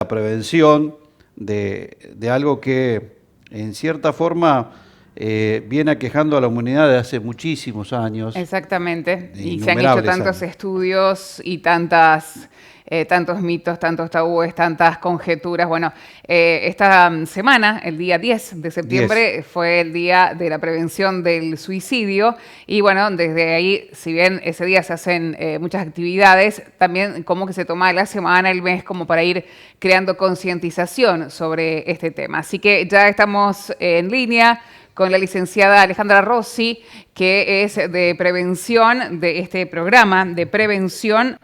la prevención de algo que en cierta forma viene aquejando a la humanidad desde hace muchísimos años, Exactamente, de y se han hecho innumerables tantos años. estudios y tantos mitos, tantos tabúes, tantas conjeturas. Bueno, esta semana, el día 10 de 10. septiembre, fue el día de la prevención del suicidio y bueno, desde ahí, si bien ese día se hacen muchas actividades, también como que se toma la semana, el mes, como para ir creando concientización sobre este tema. Así que ya estamos en línea con la licenciada Alejandra Rossi, que es de prevención de este programa de prevención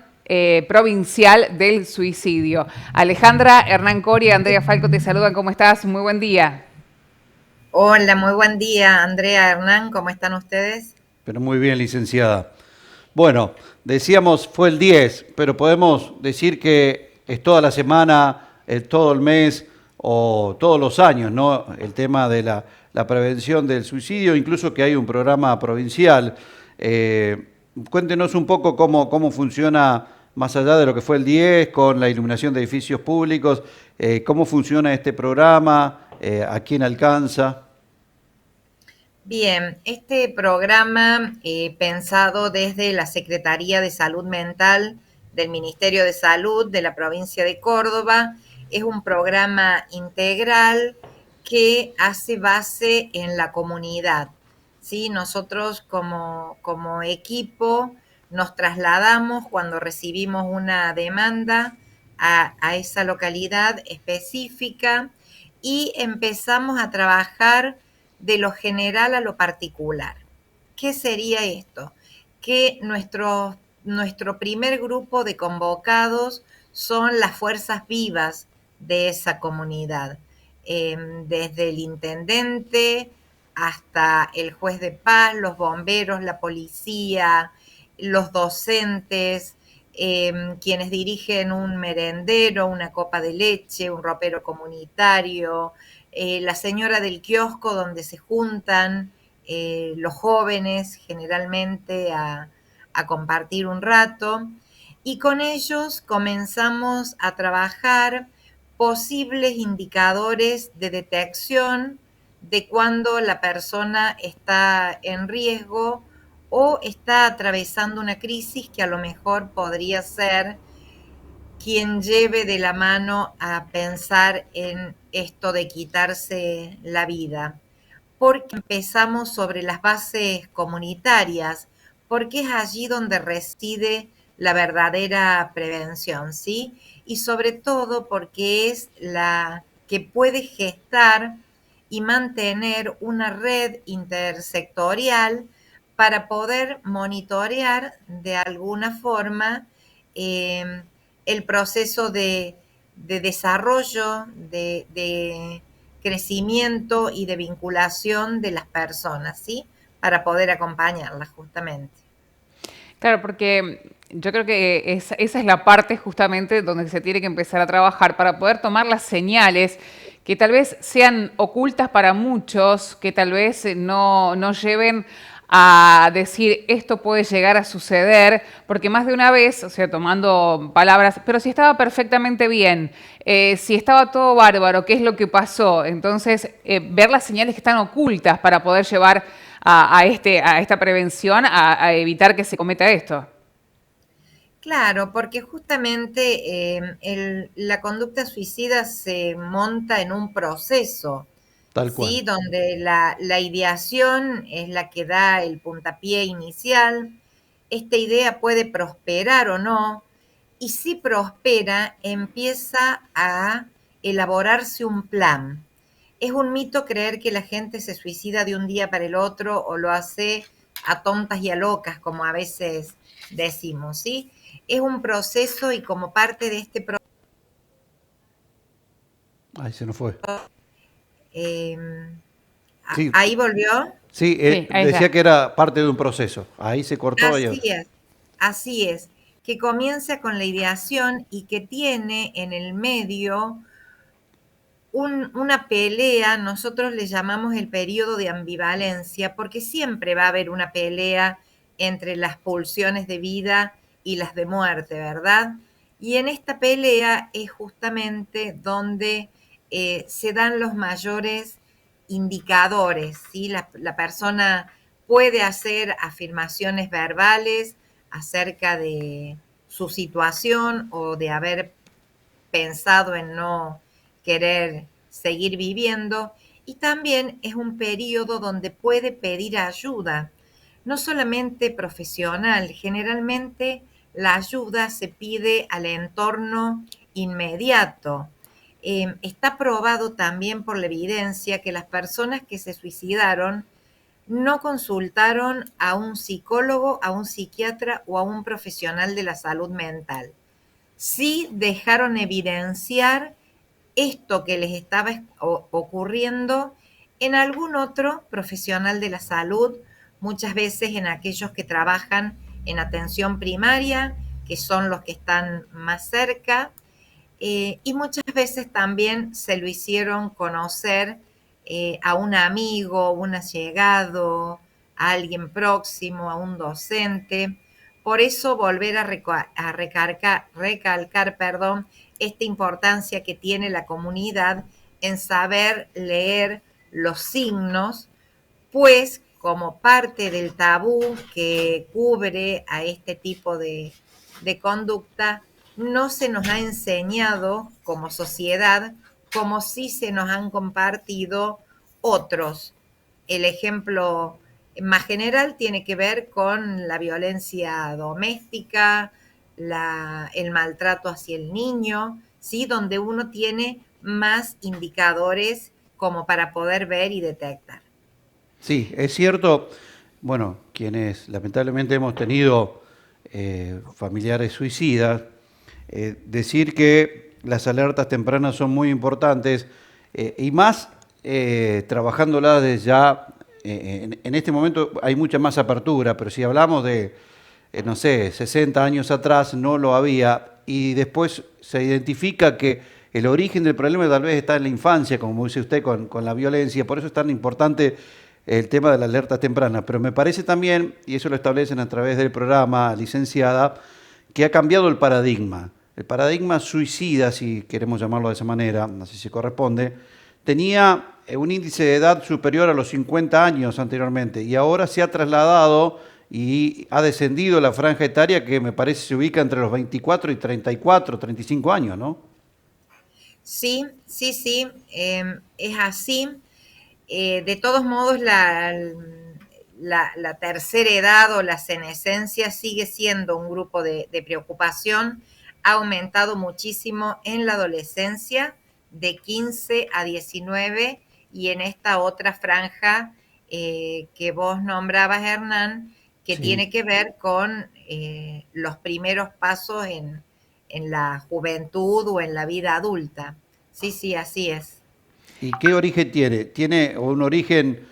provincial del suicidio. Alejandra, Hernán Cori y Andrea Falco te saludan. ¿Cómo estás? Muy buen día. Hola, muy buen día, Andrea, Hernán, ¿cómo están ustedes? Pero muy bien, licenciada. Bueno, decíamos fue el 10, pero podemos decir que es toda la semana, todo el mes o todos los años, ¿no? El tema de la prevención del suicidio, incluso que hay un programa provincial. Eh, Cuéntenos un poco cómo funciona, más allá de lo que fue el 10, con la iluminación de edificios públicos, cómo funciona este programa, a quién alcanza. Bien, este programa pensado desde la Secretaría de Salud Mental del Ministerio de Salud de la provincia de Córdoba es un programa integral que hace base en la comunidad. ¿Sí? Nosotros como equipo nos trasladamos cuando recibimos una demanda a esa localidad específica y empezamos a trabajar de lo general a lo particular. ¿Qué sería esto? Que nuestro primer grupo de convocados son las fuerzas vivas de esa comunidad, desde el intendente hasta el juez de paz, los bomberos, la policía, los docentes, quienes dirigen un merendero, una copa de leche, un ropero comunitario, la señora del kiosco donde se juntan los jóvenes generalmente a compartir un rato, y con ellos comenzamos a trabajar posibles indicadores de detección de cuando la persona está en riesgo o está atravesando una crisis que a lo mejor podría ser quien lleve de la mano a pensar en esto de quitarse la vida, porque empezamos sobre las bases comunitarias, porque es allí donde reside la verdadera prevención, ¿sí? Y sobre todo porque es la que puede gestar y mantener una red intersectorial para poder monitorear de alguna forma eh, el proceso de desarrollo, de crecimiento y de vinculación de las personas, ¿sí? Para poder acompañarlas justamente. Claro, porque yo creo que esa es la parte justamente donde se tiene que empezar a trabajar para poder tomar las señales que tal vez sean ocultas para muchos, que tal vez no lleven a decir esto puede llegar a suceder, porque más de una vez, o sea, tomando palabras, pero si estaba perfectamente bien, si estaba todo bárbaro, ¿qué es lo que pasó? Entonces, ver las señales que están ocultas para poder llevar a esta prevención, a evitar que se cometa esto. Claro, porque justamente la conducta suicida se monta en un proceso, Tal cual. ¿sí? Donde la ideación es la que da el puntapié inicial. Esta idea puede prosperar o no, y si prospera, empieza a elaborarse un plan. Es un mito creer que la gente se suicida de un día para el otro o lo hace a tontas y a locas, como a veces decimos, ¿sí? Es un proceso y como parte de este proceso, Ahí se nos fue. eh, Sí, ahí volvió. sí, Sí, ahí decía está. que era parte de un proceso. Ahí se cortó y Así es, que comienza con la ideación y que tiene en el medio una pelea, nosotros le llamamos el periodo de ambivalencia, porque siempre va a haber una pelea entre las pulsiones de vida y las de muerte, ¿verdad? Y en esta pelea es justamente donde se dan los mayores indicadores, ¿sí? La persona puede hacer afirmaciones verbales acerca de su situación o de haber pensado en no querer seguir viviendo, y también es un periodo donde puede pedir ayuda, no solamente profesional, generalmente la ayuda se pide al entorno inmediato. Está probado también por la evidencia que las personas que se suicidaron no consultaron a un psicólogo, a un psiquiatra o a un profesional de la salud mental. Sí dejaron evidenciar esto que les estaba ocurriendo en algún otro profesional de la salud, muchas veces en aquellos que trabajan en atención primaria, que son los que están más cerca, y muchas veces también se lo hicieron conocer a un amigo, un allegado, a alguien próximo, a un docente. Por eso volver a recalcar, perdón, esta importancia que tiene la comunidad en saber leer los signos, pues como parte del tabú que cubre a este tipo de conducta, no se nos ha enseñado como sociedad como sí se nos han compartido otros. El ejemplo más general tiene que ver con la violencia doméstica, el maltrato hacia el niño, ¿sí? Donde uno tiene más indicadores como para poder ver y detectar. Sí, es cierto. Bueno, quienes lamentablemente hemos tenido familiares suicidas, decir que las alertas tempranas son muy importantes y más trabajándolas desde ya, en este momento hay mucha más apertura, pero si hablamos de, no sé, 60 años atrás no lo había y después se identifica que el origen del problema tal vez está en la infancia, como dice usted, con la violencia, por eso es tan importante el tema de la alerta temprana, pero me parece también, y eso lo establecen a través del programa, licenciada, que ha cambiado el paradigma. El paradigma suicida, si queremos llamarlo de esa manera, no sé si corresponde, tenía un índice de edad superior a los 50 años anteriormente y ahora se ha trasladado y ha descendido la franja etaria que me parece se ubica entre los 24 y 34, 35 años, ¿no? Sí, sí, sí, es así. De todos modos, la tercera edad o la senescencia sigue siendo un grupo de preocupación. Ha aumentado muchísimo en la adolescencia, de 15 a 19, y en esta otra franja que vos nombrabas, Hernán, que Sí. tiene que ver con los primeros pasos en la juventud o en la vida adulta. Sí, sí, así es. ¿Y qué origen tiene? ¿Tiene un origen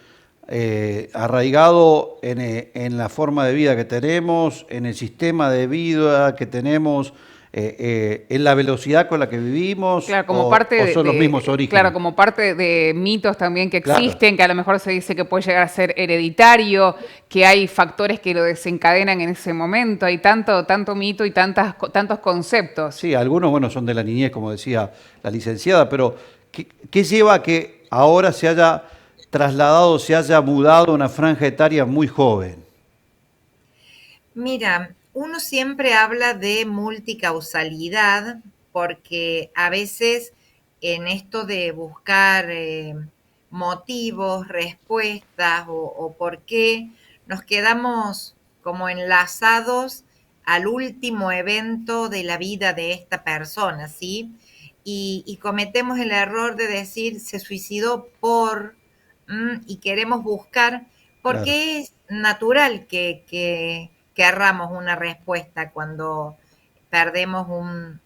arraigado en la forma de vida que tenemos, en el sistema de vida que tenemos, en la velocidad con la que vivimos, Claro, como parte o son los mismos claro, orígenes? como parte de mitos también que Claro. existen, que a lo mejor se dice que puede llegar a ser hereditario, que hay factores que lo desencadenan en ese momento, hay tanto mito y tantos conceptos. Sí, algunos, bueno, son de la niñez, como decía la licenciada, pero ¿qué lleva a que ahora se haya trasladado, se haya mudado a una franja etaria muy joven? Mira, uno siempre habla de multicausalidad porque a veces en esto de buscar motivos, respuestas o por qué, nos quedamos como enlazados al último evento de la vida de esta persona, ¿sí? Y cometemos el error de decir se suicidó y queremos buscar, Claro. porque es natural que querramos una respuesta cuando perdemos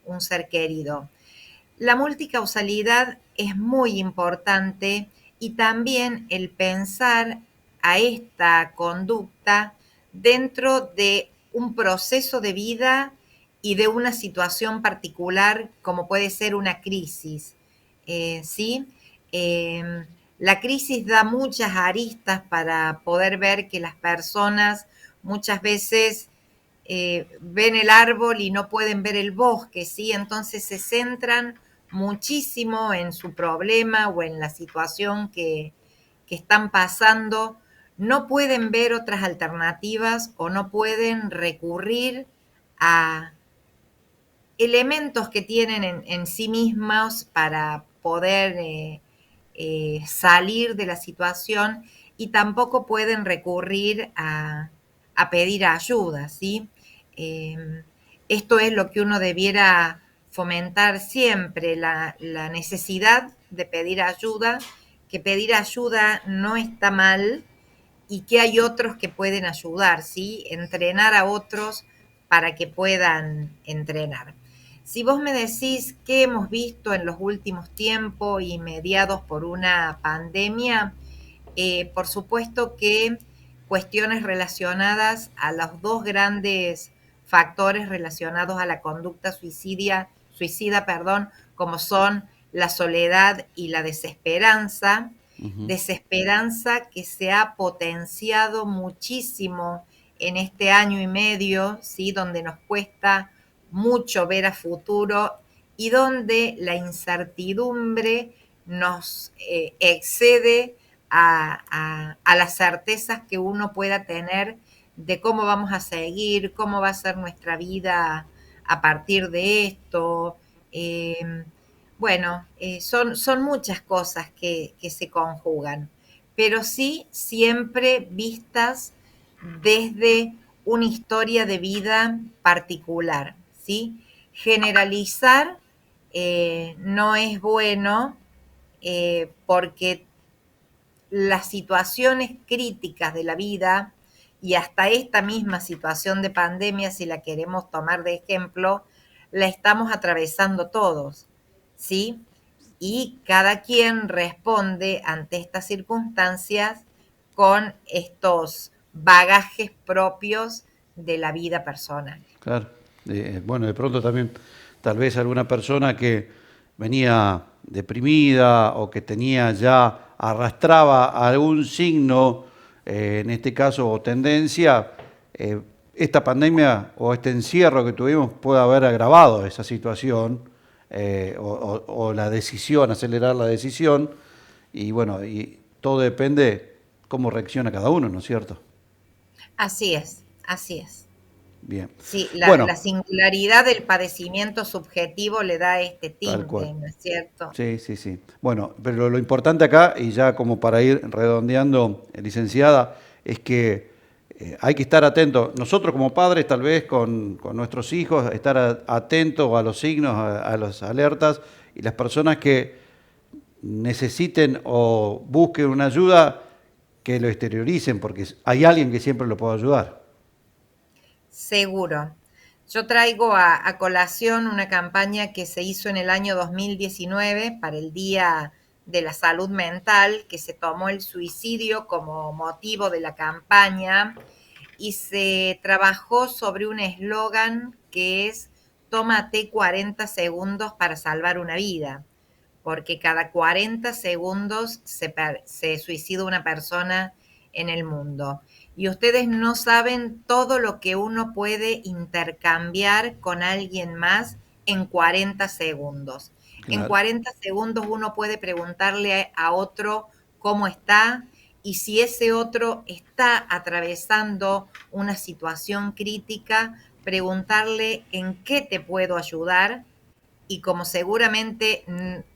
un ser querido. La multicausalidad es muy importante, y también el pensar a esta conducta dentro de un proceso de vida y de una situación particular como puede ser una crisis. ¿Sí? La crisis da muchas aristas para poder ver que las personas muchas veces ven el árbol y no pueden ver el bosque, ¿sí? Entonces se centran muchísimo en su problema o en la situación que están pasando, no pueden ver otras alternativas o no pueden recurrir a elementos que tienen en sí mismos para poder salir de la situación, y tampoco pueden recurrir a pedir ayuda, ¿sí? Esto es lo que uno debiera fomentar siempre, la necesidad de pedir ayuda, que pedir ayuda no está mal y que hay otros que pueden ayudar, ¿sí? Entrenar a otros para que puedan entrenar. Si vos me decís qué hemos visto en los últimos tiempos y mediados por una pandemia, por supuesto que cuestiones relacionadas a los dos grandes factores relacionados a la conducta suicida, como son la soledad y la desesperanza. Desesperanza que se ha potenciado muchísimo en este año y medio, ¿sí? Donde nos cuesta mucho ver a futuro y donde la incertidumbre nos excede a las certezas que uno pueda tener de cómo vamos a seguir, cómo va a ser nuestra vida a partir de esto. Bueno, son muchas cosas que se conjugan, pero sí siempre vistas desde una historia de vida particular, ¿sí? Generalizar no es bueno, porque las situaciones críticas de la vida y hasta esta misma situación de pandemia, si la queremos tomar de ejemplo, la estamos atravesando todos, ¿sí? Y cada quien responde ante estas circunstancias con estos bagajes propios de la vida personal. Claro. Bueno, de pronto también, tal vez alguna persona que venía deprimida o que tenía ya, arrastraba algún signo, en este caso, o tendencia, esta pandemia o este encierro que tuvimos puede haber agravado esa situación, o la decisión, acelerar la decisión, y bueno, y todo depende cómo reacciona cada uno, ¿no es cierto? Así es, así es. Bien. Sí, Bueno, la singularidad del padecimiento subjetivo le da este tal cual. tinte, ¿no es cierto? Sí, sí, sí. Bueno, pero lo importante acá, y ya como para ir redondeando, licenciada, es que hay que estar atentos. Nosotros como padres, tal vez con nuestros hijos, estar atentos a los signos, a las alertas, y las personas que necesiten o busquen una ayuda, que lo exterioricen, porque hay alguien que siempre lo puede ayudar. Seguro. Yo traigo a colación una campaña que se hizo en el año 2019 para el Día de la Salud Mental, que se tomó el suicidio como motivo de la campaña y se trabajó sobre un eslogan que es: tómate 40 segundos para salvar una vida, porque cada 40 segundos se suicida una persona en el mundo. Y ustedes no saben todo lo que uno puede intercambiar con alguien más en 40 segundos. En Claro. 40 segundos uno puede preguntarle a otro cómo está, y si ese otro está atravesando una situación crítica, preguntarle en qué te puedo ayudar. Y como seguramente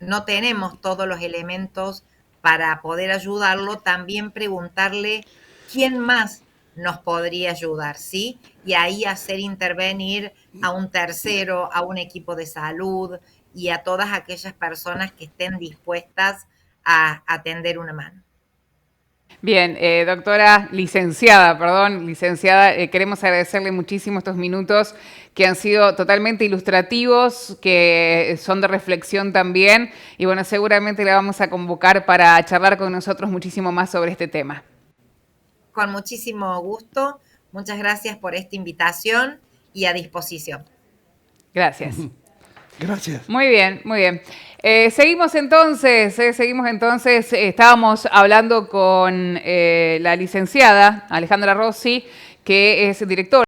no tenemos todos los elementos para poder ayudarlo, también preguntarle quién más nos podría ayudar, ¿sí? Y ahí hacer intervenir a un tercero, a un equipo de salud y a todas aquellas personas que estén dispuestas a atender una mano. Bien, doctora, licenciada, queremos agradecerle muchísimo estos minutos que han sido totalmente ilustrativos, que son de reflexión también, y bueno, seguramente la vamos a convocar para charlar con nosotros muchísimo más sobre este tema. Con muchísimo gusto, muchas gracias por esta invitación y a disposición. Gracias. Gracias. Muy bien, muy bien. Seguimos entonces, estábamos hablando con la licenciada Alejandra Rossi, que es directora